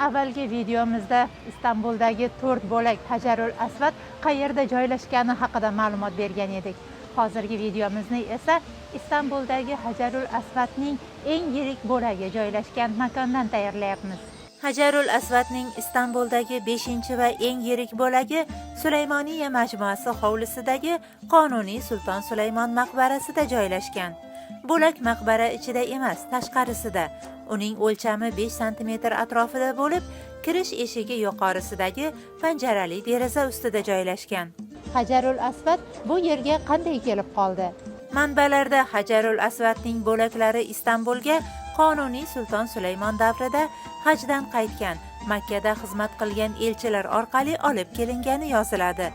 Avvalgi videomizda Istanbuldagi 4 bo'lak Hajarul Asvad qayerda joylashgani haqida ma'lumot bergan edik. Hozirgi videomizni esa Istanbuldagi Hajarul Asvadning eng yirik bo'lagi joylashgan makondan tayyorlayapmiz. Hajarul Asvadning Istanbuldagi 5 va eng yirik bo'lagi Sulaymoniya majmuasi hovlisidagi Qonuniy Sulton Sulaymon maqbarasida joylashgan. Bo'lak maqbara ichida emas, tashqarisida. Uning o'lchami 5 sm atrofida bo'lib, kirish eshigi yuqorisidagi panjarali deraza ustida joylashgan. Hajarul Asvad bu yerga qanday kelib qoldi? Manbalarda Hajarul Asvadning bo'laklari Istanbulga Qonuniy Sulton Sulaymon davrida hajdan qaytgan, Makkada xizmat qilgan elchilar orqali olib kelingani yoziladi.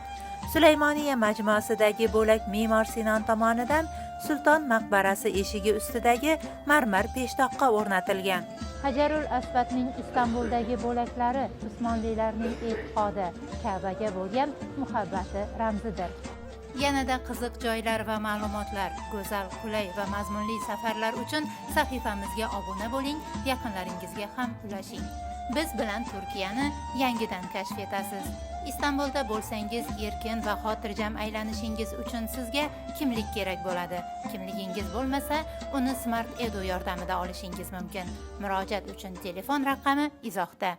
Sulaymoniya majmuasidagi bo'lak Me'mor Sinon tomonidan Sulton maqbarasi eshigi ustidagi marmar peshtoqqa o'rnatilgan. Hajarul Asvadning Istanbuldagi bo'laklari Usmonlilarning e'tiqodi, Ka'baga bo'lgan muhabbati ramzidir. Yanada qiziq joylar va ma'lumotlar, go'zal, qulay va mazmunli safarlar uchun sahifamizga obuna bo'ling, yaqinlaringizga ham ulashing. Biz bilan Turkiyani yangidan kashf etasiz. Istanbulda bo'lsangiz, erkin va xotirjam aylanishingiz uchun sizga kimlik kerak bo'ladi. Kimligingiz bo'lmasa, uni Smart Edu yordamida olishingiz mumkin. Murojaat uchun telefon raqami izohda.